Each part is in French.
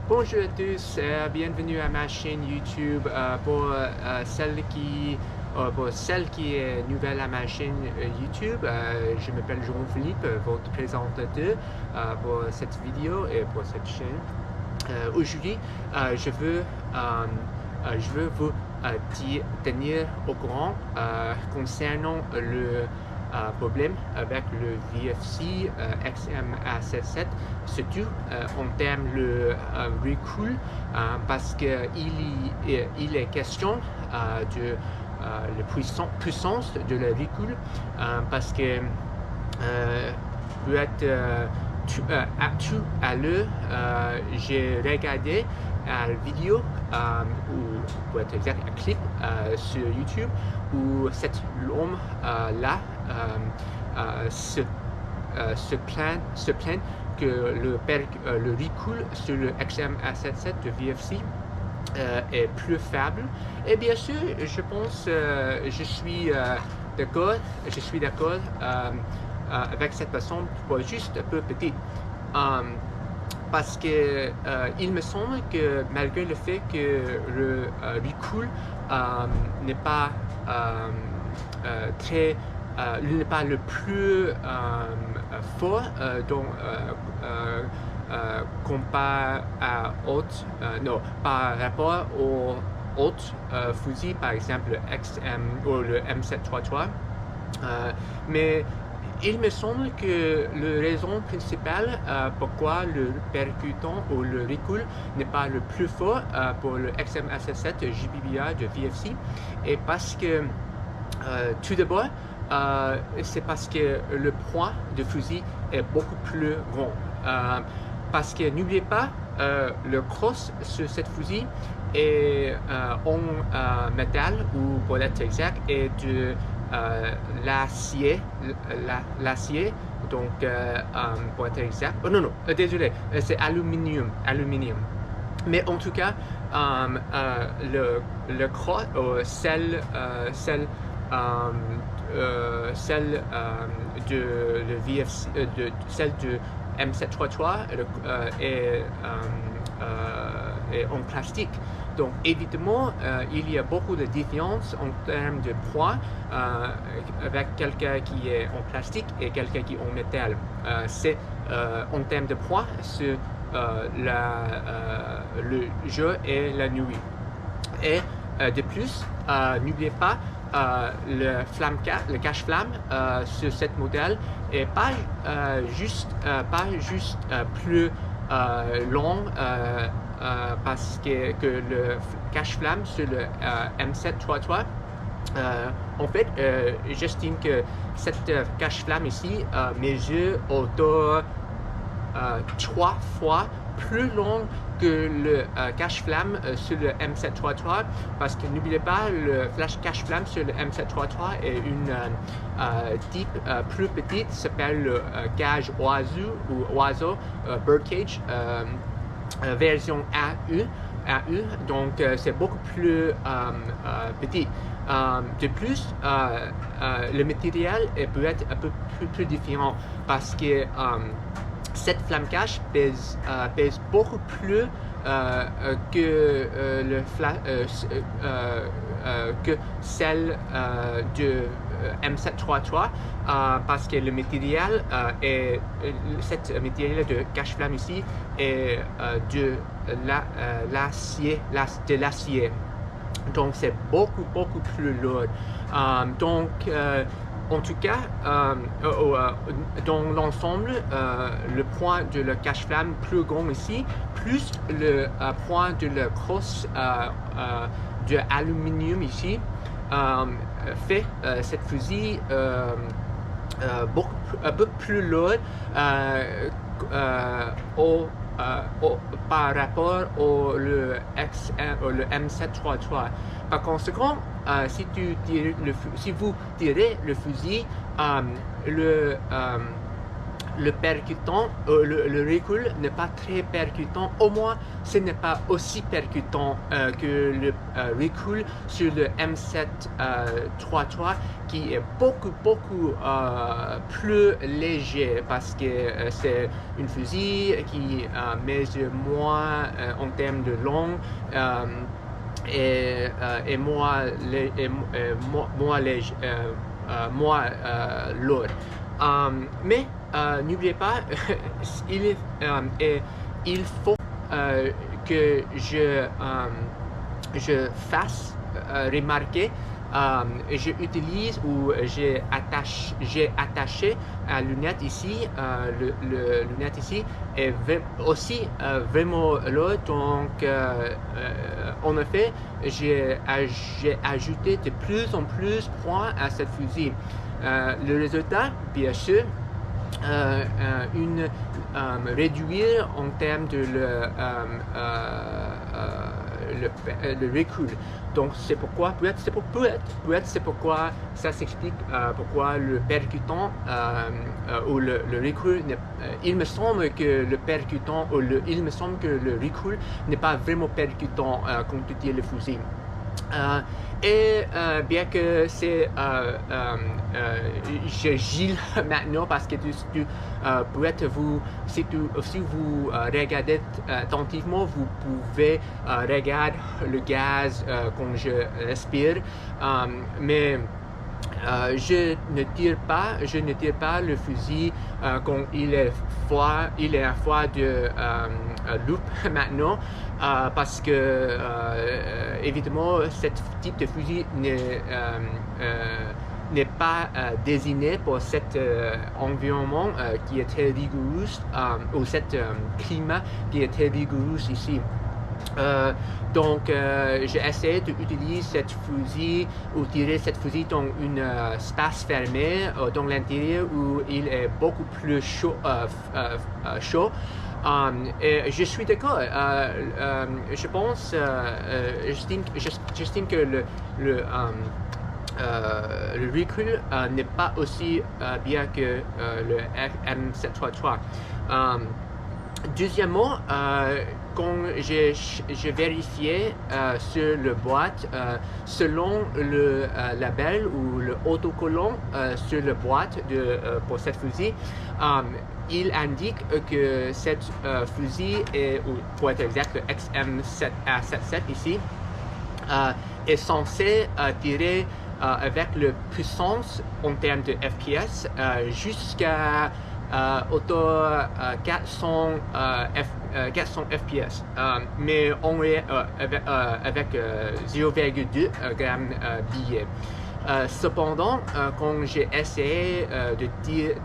Bonjour à tous, bienvenue à ma chaîne YouTube. Pour celle qui est nouvelle à ma chaîne YouTube, je m'appelle Jean-Philippe, votre présentateur pour cette vidéo et pour cette chaîne. Aujourd'hui, je veux vous tenir au courant concernant le problème avec le VFC XM-A77, surtout en termes de recul, parce qu'il est question de la puissance de la recul, parce que tout à l'heure, j'ai regardé une vidéo, ou pour être exact, un clip sur YouTube où cet homme là se plaint que le recul sur le XM-A77 de VFC est plus faible. Et bien sûr, je pense, je suis d'accord avec cette façon, pour juste un peu petit. Parce que il me semble que malgré le fait que le recul n'est pas n'est pas le plus fort comparé à par rapport aux autres fusils, par exemple le XM ou le M733, mais il me semble que la raison principale pourquoi le percutant ou le recul n'est pas le plus fort pour le XM-A77 JBBR de VFC est parce que tout d'abord c'est parce que le poids de fusil est beaucoup plus grand, parce que n'oubliez pas, le cross sur cette fusil est en métal, ou pour être exact est de l'acier, donc pour être exact, désolé, c'est aluminium, mais en tout cas le cross, celle de le VFC, celle de M733 est en plastique. Donc évidemment, il y a beaucoup de différences en termes de poids avec quelqu'un qui est en plastique et quelqu'un qui est en métal. C'est en termes de poids, c'est le jour et la nuit. Et de plus, n'oubliez pas, le cache-flamme sur cette modèle est pas juste plus long, parce que le cache-flamme sur le M733, en fait, j'estime que cette cache-flamme ici mesure autour 3 fois plus long que le cache-flamme sur le M733, parce que n'oubliez pas, le flash cache-flamme sur le M733 est une type plus petite, s'appelle le cage oiseau, birdcage, version AU, donc c'est beaucoup plus petit. De plus, le matériel peut être un peu plus différent, parce que cette flamme cache pèse beaucoup plus que celle de M733, parce que le matériel cette matériel de cache-flamme ici est de l'acier. Donc c'est beaucoup plus lourd. Donc en tout cas, dans l'ensemble, le point de le cache-flamme plus grand ici, plus le point de la crosse de aluminium ici, fait cette fusil un peu plus lourd par rapport le M733. Par conséquent, si vous tirez le fusil, le percutant, le recul n'est pas très percutant. Au moins, ce n'est pas aussi percutant que le recul sur le M733 qui est beaucoup plus léger parce que c'est une fusil qui mesure moins en termes de long et moins léger, moins lourd. Mais n'oubliez pas, il faut que je fasse remarquer, j'utilise ou j'ai attaché la lunette ici, le lunette ici est aussi vraiment lourd, donc en effet j'ai ajouté de plus en plus points à cette fusil. Le résultat, bien sûr, réduire en termes de le recul. Donc c'est pourquoi, c'est pourquoi ça s'explique pourquoi le percutant ou le recul, il me semble que le percutant ou il me semble que le recul n'est pas vraiment percutant quand tu tires le fusil. Bien que c'est je gile maintenant parce que peut-être si vous regardez attentivement, vous pouvez regarder le gaz quand je respire, mais je ne tire pas le fusil quand il est à froid de loupe maintenant, parce que évidemment ce type de fusil n'est pas désigné pour cet environnement qui est très rigoureux, ou cet climat qui est très rigoureux ici. Donc j'ai essayé d'utiliser cette fusil ou tirer cette fusil dans une espace fermé dans l'intérieur où il est beaucoup plus chaud. Et je suis d'accord. Je pense, j'estime que le recul n'est pas aussi bien que le M733. Deuxièmement, quand j'ai vérifié sur le boîte, selon le label ou le autocollant sur le boîte pour cette fusil, il indique que cette fusil est, ou pour être exact, le XM7A77 ici, est censé tirer avec la puissance en termes de FPS jusqu'à autour 400 FPS, mais on est avec 0,2 grammes billet. Cependant, quand j'ai essayé de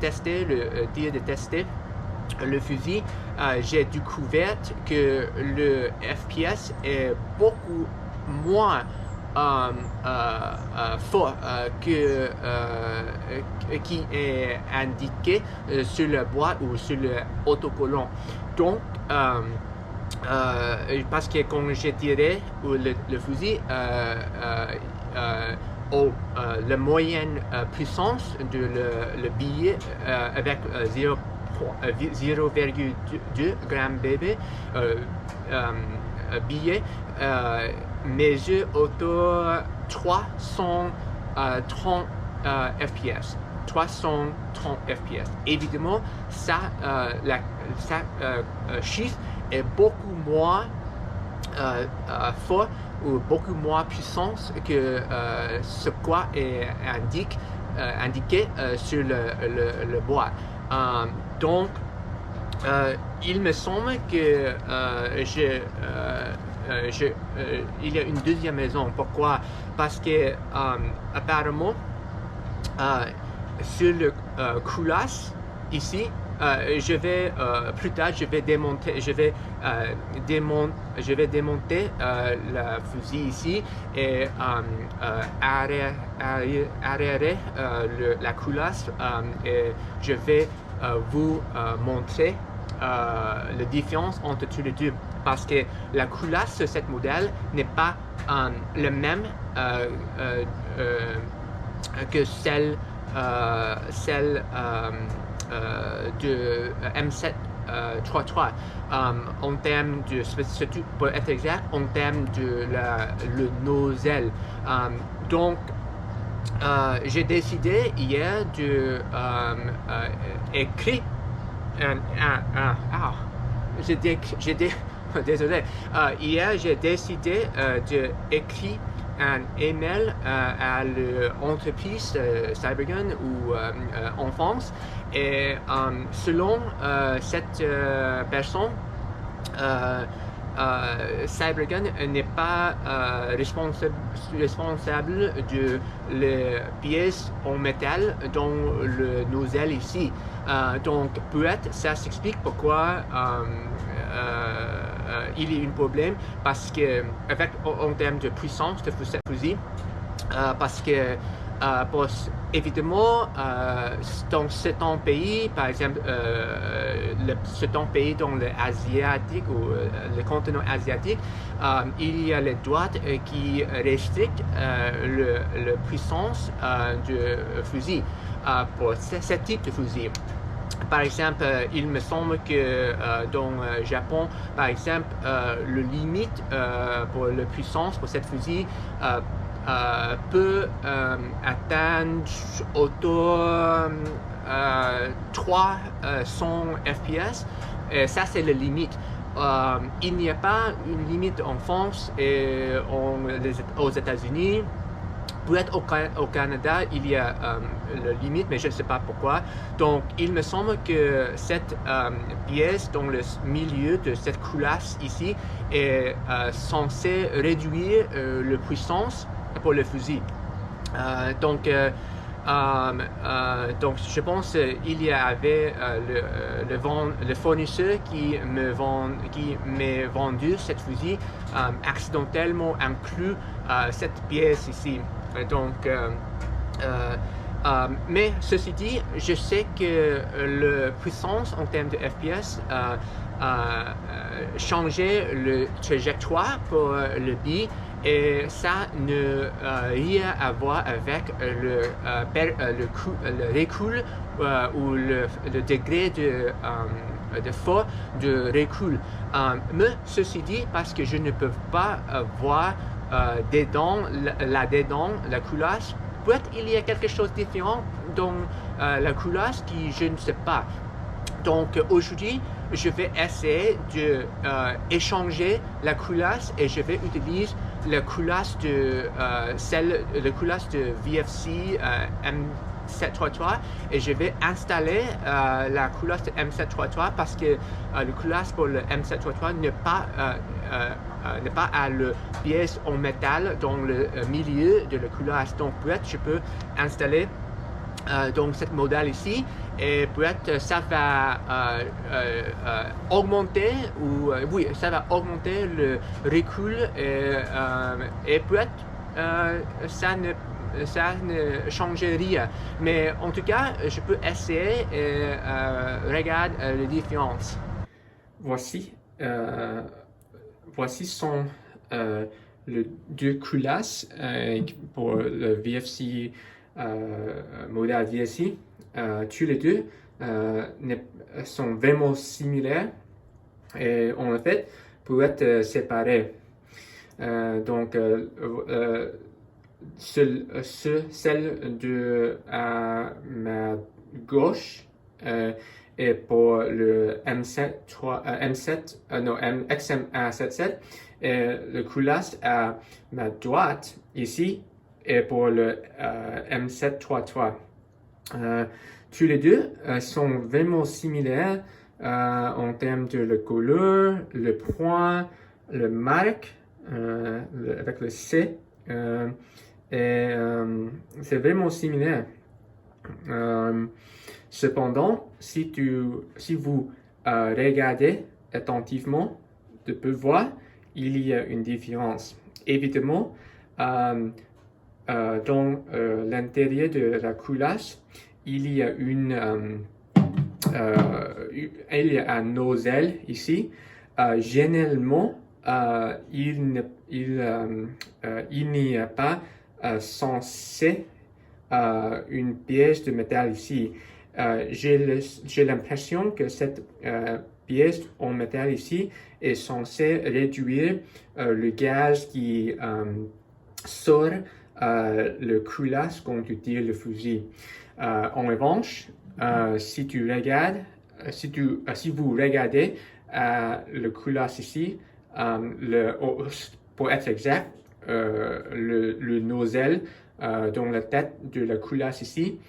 tester le fusil, j'ai découvert que le FPS est beaucoup moins fort qui est indiqué sur le boîte ou sur le autocollant. Donc parce que quand j'ai tiré le fusil la moyenne puissance de le billet avec 0,2 grammes BB billet mesure autour 330 FPS. 330 FPS. Évidemment, ça chiffre est beaucoup moins fort ou beaucoup moins puissant que ce quoi est indiqué sur le bois. Donc, il me semble que il y a une deuxième raison. Pourquoi? Parce que apparemment sur le culasse ici, plus tard je vais démonter la fusil ici et arrêter la culasse, et je vais vous montrer la différence entre tous les deux, parce que la culasse de cette modèle n'est pas le même que celle de M733 en termes de, surtout pour être exact, en termes de le nozzle. Donc, j'ai décidé hier de écrire désolé. Hier, j'ai décidé d'écrire un email à l'entreprise Cybergun ou en France. Et selon cette personne, Cybergun n'est pas responsable de les pièces en métal dans le nozzle ici. Donc peut-être ça s'explique pourquoi il y a un problème, parce que avec en termes de puissance de cette fusil, parce que pour, évidemment, dans certains pays, par exemple, certains pays dans l'Asiatique ou le continent asiatique, il y a les droits qui restrictent la puissance de fusil pour ce type de fusil. Par exemple, il me semble que dans le Japon, par exemple, le limite pour la puissance pour cette fusil peut atteindre autour 300 FPS. Et ça, c'est la limite. Il n'y a pas une limite en France et aux États-Unis. Peut-être au Canada, il y a la limite, mais je ne sais pas pourquoi. Donc, il me semble que cette pièce dans le milieu de cette culasse ici est censée réduire la puissance pour le fusil. Donc, je pense qu'il y avait le fournisseur qui m'a vendu cette fusil accidentellement inclus cette pièce ici. Donc, mais ceci dit, je sais que la puissance en termes de FPS changeait le trajectoire pour le bi, et ça n'a rien à voir avec le recul ou le degré de force de recul. Mais ceci dit, parce que je ne peux pas voir dedans la culasse, peut-être il y a quelque chose de différent dans la culasse qui je ne sais pas. Donc aujourd'hui, je vais essayer de échanger la culasse et je vais utiliser la culasse de VFC M733 et je vais installer la culasse de M733 parce que le culasse pour le M733 n'est pas à la pièce en métal dans le milieu de la culasse. Donc peut-être je peux installer donc cette modèle ici, et peut-être ça va augmenter oui, ça va augmenter le recul et peut-être ça ne change rien, mais en tout cas je peux essayer et regarder les différences. Voici sont les deux culasses pour le VFC modèle VFC. Tous les deux sont vraiment similaires et en fait peuvent être séparés. Donc celle de ma gauche et pour le XM77 et le culasse à ma droite ici et pour le M733. Tous les deux sont vraiment similaires en termes de la couleur, le point, le marque avec le C, et c'est vraiment similaire. Cependant, si vous regardez attentivement, vous pouvez voir il y a une différence. Évidemment, dans l'intérieur de la culasse, il y a un nozzle ici. Généralement, il n'y a pas censé une pièce de métal ici. j'ai l'impression que cette pièce en métal ici est censée réduire le gaz qui sort le culasse quand tu tires le fusil. En revanche, si vous regardez le culasse ici, pour être exact, le nozzle dans la tête de la culasse ici,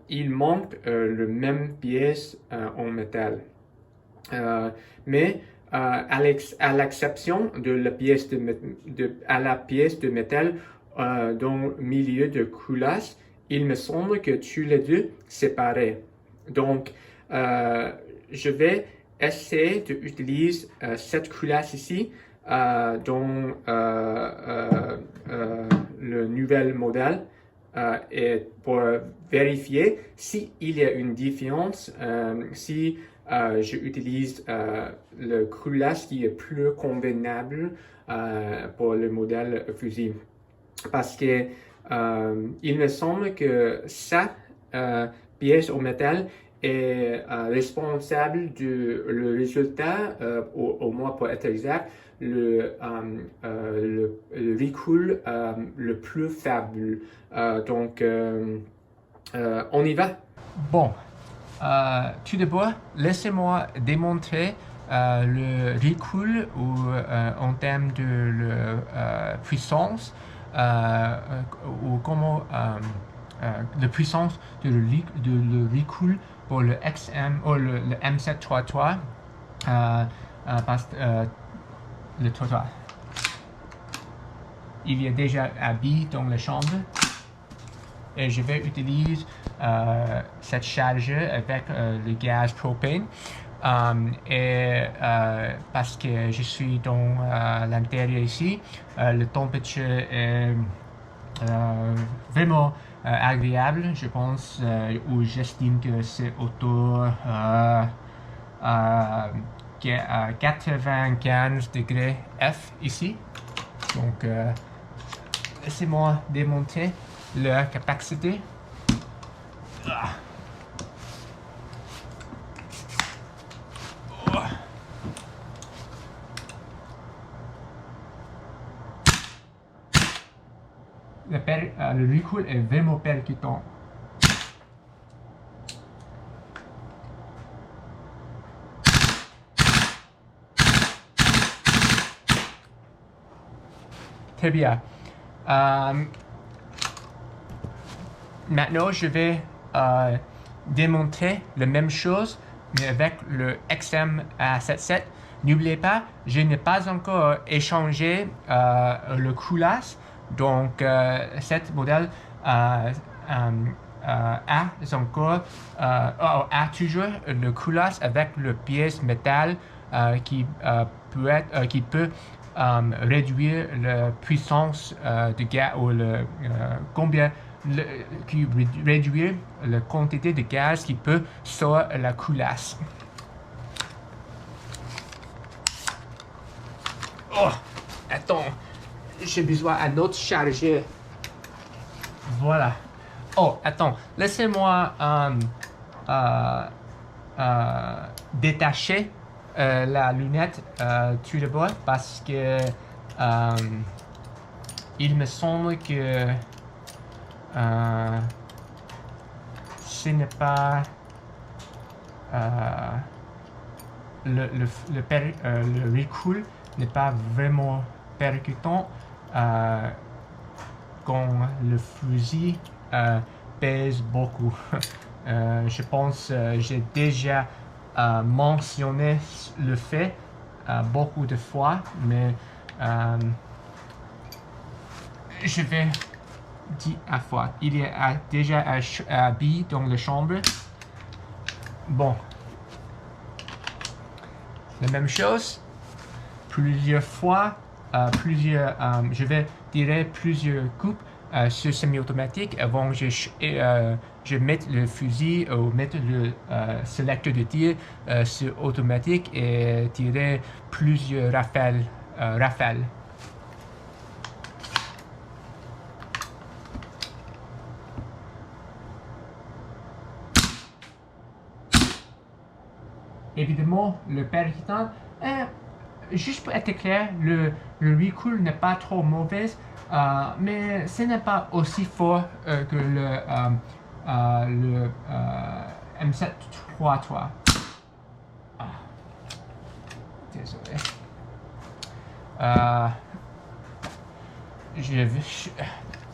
il manque le même pièce en métal. Mais à l'exception de la pièce de métal dans le milieu de culasse, il me semble que tu les deux séparés. Donc, je vais essayer d'utiliser cette culasse ici dans le nouvel modèle et pour vérifier s'il y a une différence, si j'utilise le culasse qui est plus convenable pour le modèle fusil. Parce que il me semble que cette pièce au métal est responsable du le résultat, au moins pour être exact, le recoil le plus faible. Donc, on y va. Bon, tout d'abord, laissez-moi démontrer le recoil en termes de puissance ou comment la puissance de le recoil pour le XM ou le M733 le trottoir. Il y a déjà habillé dans la chambre et je vais utiliser cette charge avec le gaz propane parce que je suis dans l'intérieur ici, la température est vraiment agréable, je pense, ou j'estime que c'est autour 95 degrés F ici. Donc, laissez-moi démonter la capacité. Le recoil est vraiment percutant. Très bien. Maintenant, je vais démontrer la même chose, mais avec le XM77. N'oubliez pas, je n'ai pas encore échangé le culasse. Donc, cette modèle a toujours le culasse avec le pièce métal qui peut réduire la puissance de gaz ou qui réduire la quantité de gaz qui peut sur la culasse. Oh, attends. J'ai besoin d'un autre chargeur. Voilà. Oh, attends. Laissez-moi détacher la lunette tout d'abord parce que il me semble que ce n'est pas le recoil n'est pas vraiment percutant quand le fusil pèse beaucoup. Je pense j'ai déjà mentionné le fait beaucoup de fois, mais je vais dire à fois. Il y a déjà un billet dans la chambre. Bon, la même chose, plusieurs fois, je vais tirer plusieurs coupes sur semi-automatique avant que je mette le fusil ou mettre le sélecteur de tir sur automatique et tirer plusieurs rafales. évidemment, le percutant, juste pour être clair, le recoil n'est pas trop mauvais, mais ce n'est pas aussi fort que le M733. Désolé.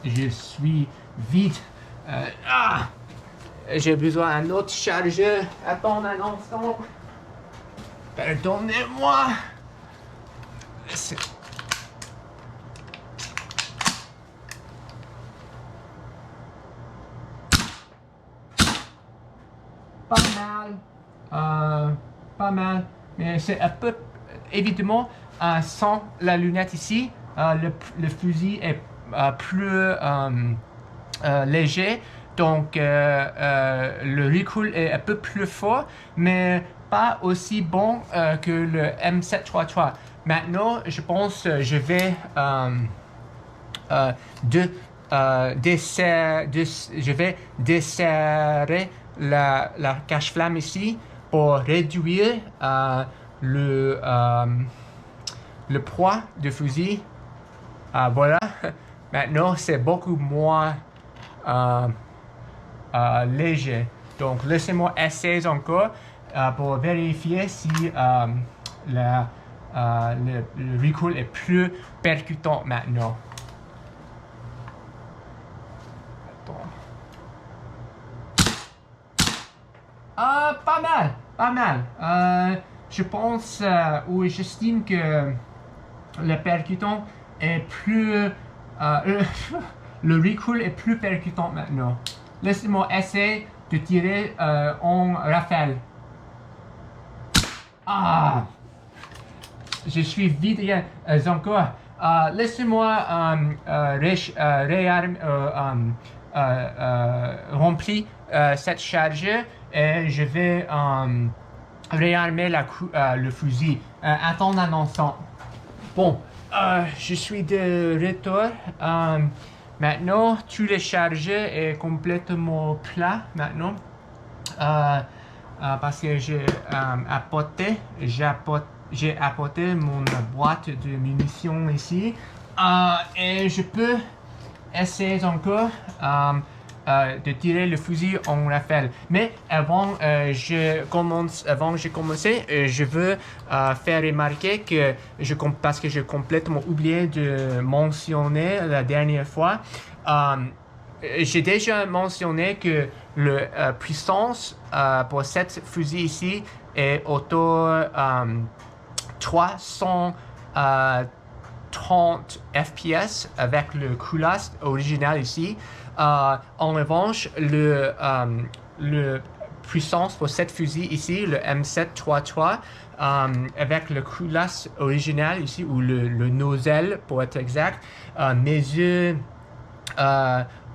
Je suis vide. J'ai besoin d'un autre chargeur. Attends un instant. Pardonnez-moi. Pas mal. Pas mal. Mais c'est un peu... Évidemment, sans la lunette ici, le fusil est plus léger. Donc, le recoil est un peu plus fort, mais pas aussi bon que le M733. Maintenant, je pense que je vais desserrer la cache-flamme ici pour réduire le poids du fusil. Voilà. Maintenant, c'est beaucoup moins léger. Donc, laissez-moi essayer encore pour vérifier si le recoil est plus percutant maintenant. Pas mal. Je pense ou j'estime que le percutant est plus... le recoil est plus percutant maintenant. Laissez-moi essayer de tirer en rafale. Je suis vide encore. Laissez-moi remplir cette charge et je vais réarmer le fusil. Attends un instant. Bon, je suis de retour. Maintenant, tout le chargeur est complètement plat maintenant. Parce que j'ai apporté mon boîte de munitions ici. Et je peux essayer encore de tirer le fusil en rafale. Mais avant j'ai commencé, je veux faire remarquer que parce que j'ai complètement oublié de mentionner la dernière fois, j'ai déjà mentionné que la puissance pour cette fusil ici est autour 330 fps avec le culasse original ici. En revanche, le puissance pour cette fusil ici, le M733, avec le culasse original ici, ou le nozzle pour être exact, mesure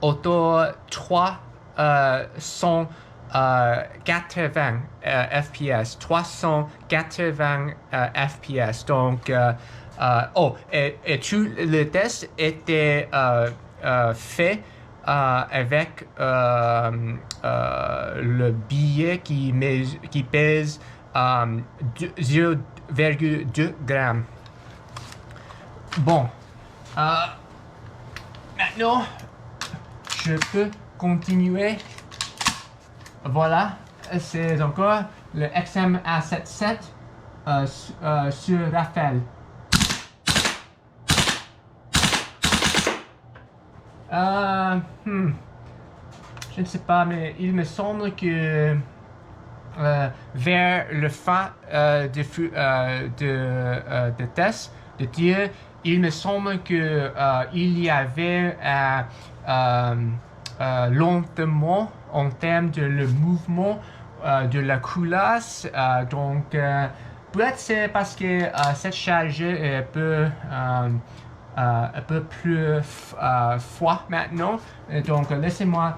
autour 380 fps. 380 fps. Donc, et tout le test était fait avec le billet qui pèse 0,2 grammes. Bon, maintenant, je peux continuer. Voilà, c'est encore le XM-A77 sur rafale. Je ne sais pas, mais il me semble que vers le fin de test de tir, il me semble que il y avait lentement en termes de le mouvement de la culasse. Donc peut-être c'est parce que cette charge est un peu plus froid maintenant. Donc laissez-moi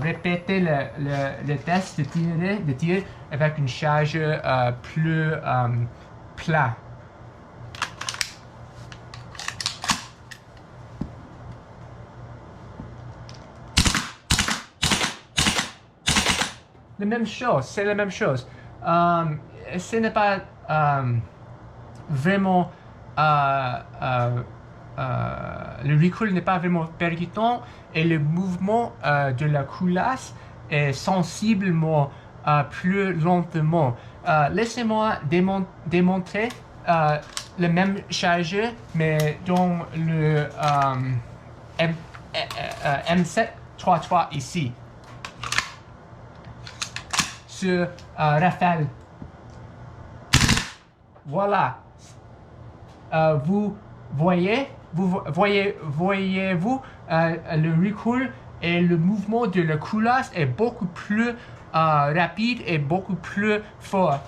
répéter le test de tir avec une charge plus plat. La même chose, c'est la même chose. ce n'est pas vraiment le recul n'est pas vraiment percutant et le mouvement de la culasse est sensiblement plus lentement. Laissez-moi démontrer le même chargeur mais dans le M733 ici sur Rafale. Voilà. Vous voyez-vous le recul et le mouvement de la culasse est beaucoup plus rapide et beaucoup plus fort.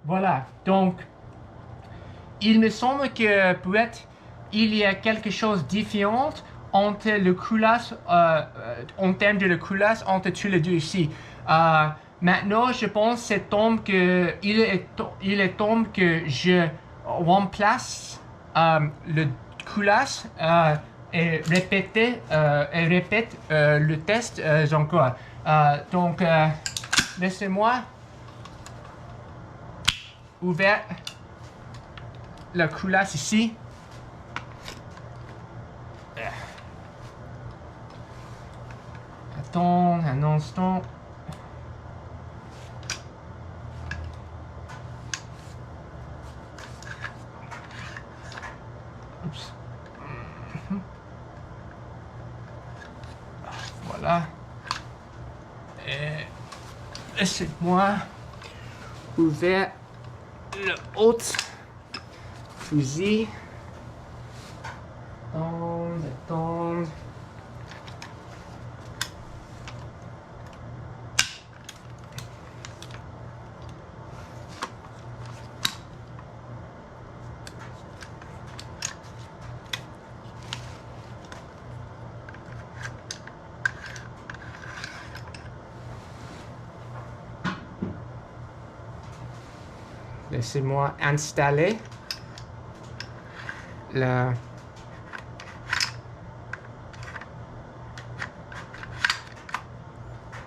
Voilà, donc il me semble que peut-être il y a quelque chose de différent entre le culasse, en termes de la culasse entre tous les deux ici. Maintenant, je pense que il est temps que je remplace le culasse et répète le test encore. Donc, laissez-moi ouvrir la culasse ici. Attends un instant. Oups. Voilà. Et laissez-moi ouvrir le autre fusil. Attends. Laissez-moi installer la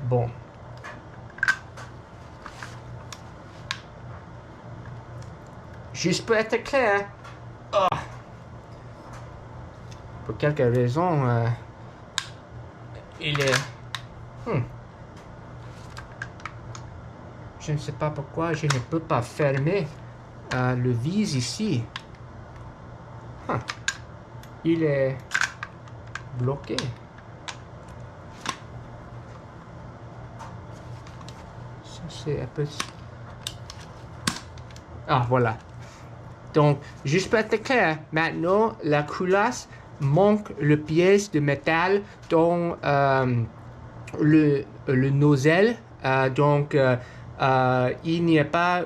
bon. Juste pour être clair, pour quelques raisons, il est je ne sais pas pourquoi je ne peux pas fermer le vis ici. Il est bloqué. Ça c'est un peu... Ah voilà. Donc, juste pour être clair, maintenant la culasse manque le pièce de métal dans le nozzle. Donc, il n'y a pas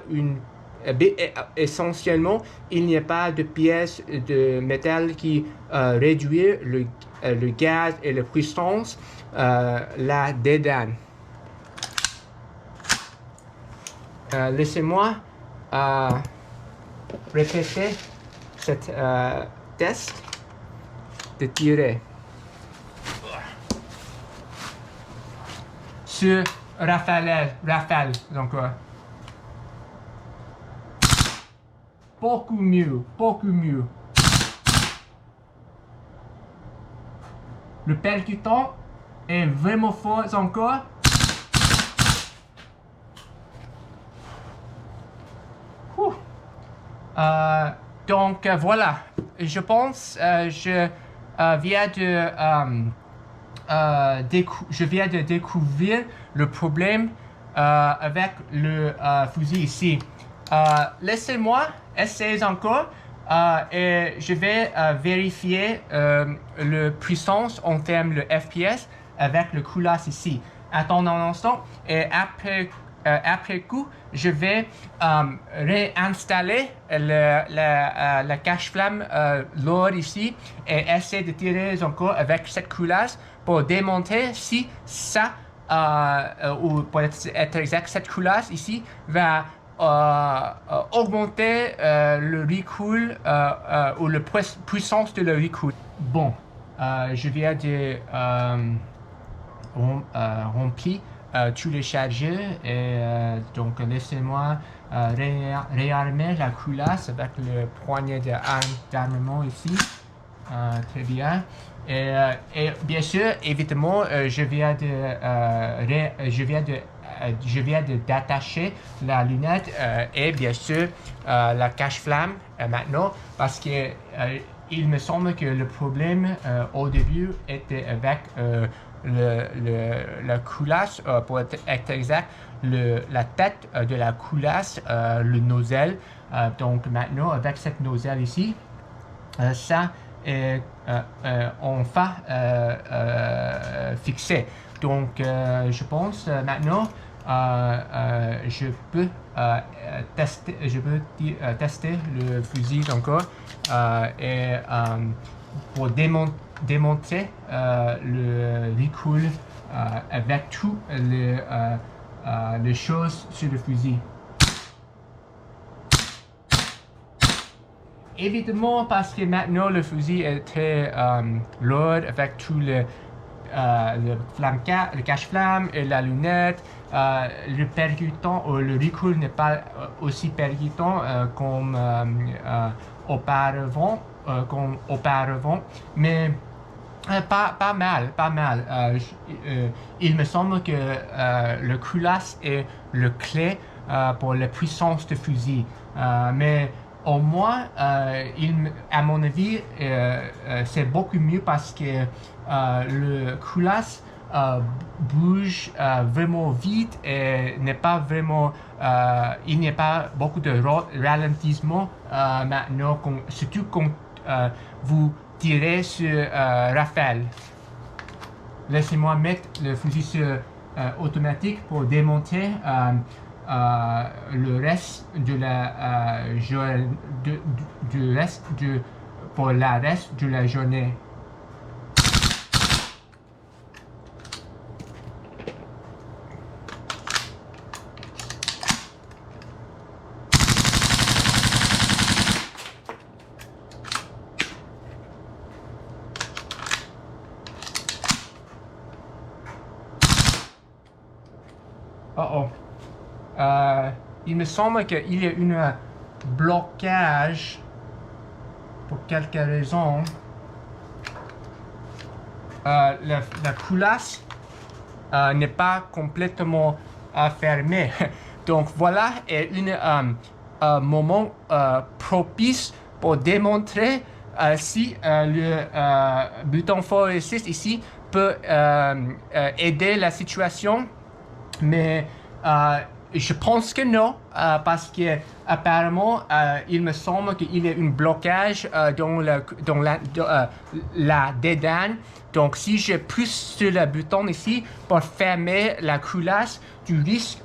essentiellement, il n'y a pas de pièce de métal qui réduit le gaz et la puissance là-dedans. Laissez-moi répéter cet test de tirer sur Rafale encore. Beaucoup mieux. Le percutant est vraiment fort encore. Donc voilà, je pense je viens de découvrir le problème avec le fusil ici. Laissez-moi essayer encore et je vais vérifier la puissance en termes de FPS avec le culasse ici. Attendez un instant et après coup, je vais réinstaller la cache-flamme lourde ici et essayer de tirer encore avec cette culasse pour démontrer si ça, ou pour être exact, cette culasse ici va augmenter le recul ou la puissance de le recul. Bon, je viens de remplir tous les chargeurs. Et donc, laissez-moi réarmer la culasse avec le poignet d'armement ici. Très bien. Et bien sûr, évidemment, je viens d'attacher la lunette et bien sûr la cache-flamme maintenant parce que il me semble que le problème au début était avec la culasse, pour être exact, la tête de la culasse, le nozzle. Donc maintenant, avec cette nozzle ici, ça est enfin fixé. Donc je pense maintenant je peux tester le fusil encore et pour démonter le recul avec tout les choses sur le fusil. Évidemment, parce que maintenant le fusil est très lourd avec tout le cache-flamme et la lunette. Le percutant ou le recul n'est pas aussi percutant comme auparavant, mais pas mal. Il me semble que le culasse est le clé pour la puissance du fusil, mais au moins, à mon avis, c'est beaucoup mieux parce que le culasse bouge vraiment vite et n'est pas vraiment, il n'y a pas beaucoup de ralentissement maintenant, surtout quand vous tirez sur rafale. Laissez-moi mettre le fusil sur automatique pour démonter le reste de la pour la reste de la journée. Il me semble qu'il y a un blocage pour quelque raison. La culasse n'est pas complètement fermée. Donc voilà est un moment propice pour démontrer si le bouton forward assist ici peut aider la situation, mais je pense que non, parce que apparemment il me semble qu'il y a un blocage dans la dédane. Donc si je pousse sur le bouton ici pour fermer la culasse, tu risques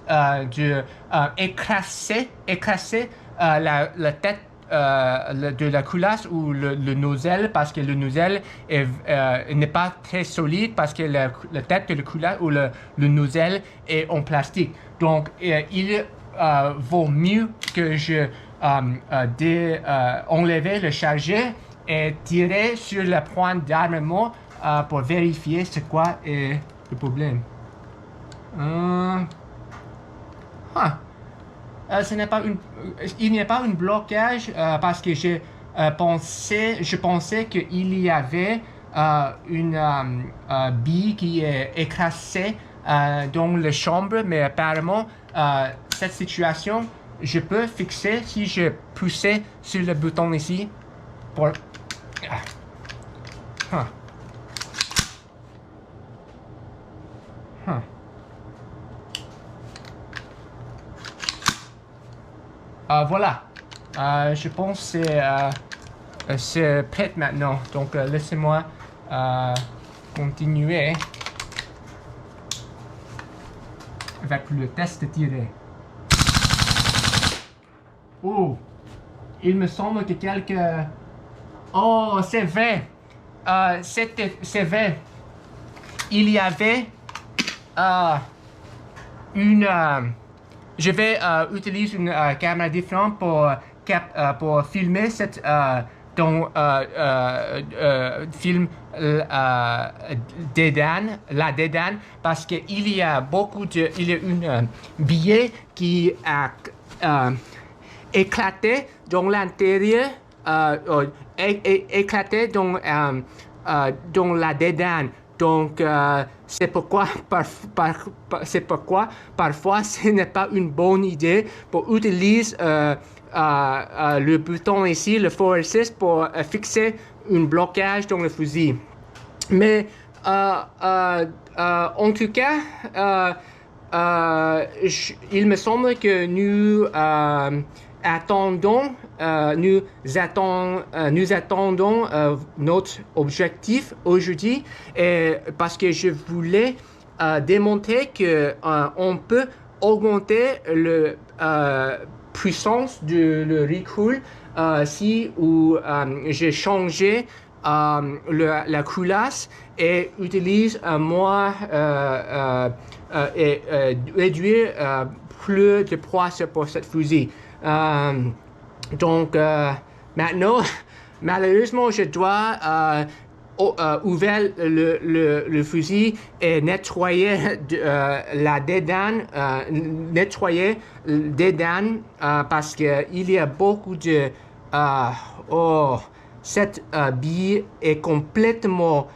d'écraser la tête de la culasse ou le nozzle, parce que le nozzle n'est pas très solide, parce que la tête de la culasse ou le nozzle est en plastique. Donc il vaut mieux que je enlever le chargeur et tirer sur le point d'armement pour vérifier c'est quoi est le problème. Il n'y a pas un blocage parce que je pensais qu'il y avait une bille qui est écrasée dans la chambre, mais apparemment cette situation je peux fixer si je poussais sur le bouton ici pour voilà, je pense que c'est prêt maintenant. Donc laissez-moi continuer avec le test de tiré. Oh, il me semble que quelques... Oh, c'est vrai. C'est vrai. Il y avait je vais utiliser une caméra différente pour filmer cette ton film Dédane, la Dédane, parce qu'il y a il y a une billet qui a éclaté dans l'intérieur, éclaté dans la Dédane. Donc, c'est pourquoi, parfois ce n'est pas une bonne idée pour utiliser le bouton ici, le forward assist, pour fixer un blocage dans le fusil. Mais en tout cas, il me semble que nous attendons notre objectif aujourd'hui, parce que je voulais démontrer que on peut augmenter la puissance de le recoil si j'ai changé la culasse et utilise moins et réduire plus de poids pour cette fusil. Donc maintenant, malheureusement, je dois ouvrir le fusil et nettoyer la Dédane, nettoyer Dédane, parce qu'il y a beaucoup de cette bille est complètement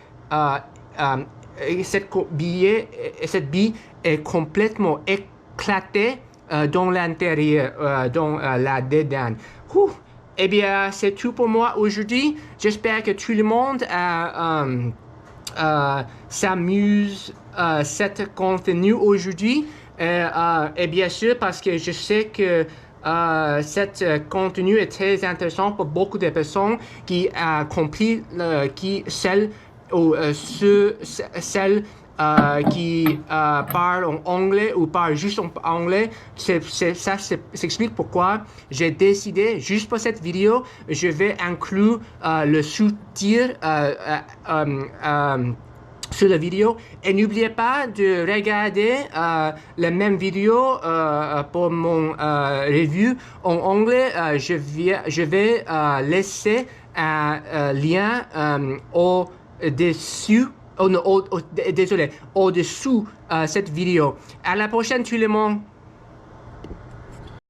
cette bille est complètement éclatée dans l'intérieur, dans la Dédane. Eh bien, c'est tout pour moi aujourd'hui. J'espère que tout le monde s'amuse cet contenu aujourd'hui. Et bien sûr, parce que je sais que cet contenu est très intéressant pour beaucoup de personnes qui ont compris celles qui parlent en anglais ou parlent juste en anglais. Ça s'explique pourquoi j'ai décidé, juste pour cette vidéo, je vais inclure le sous-titre sur la vidéo. Et n'oubliez pas de regarder la même vidéo pour mon review en anglais. Je vais laisser un lien au-dessus. Désolé, au-dessous cette vidéo. À la prochaine tout le monde.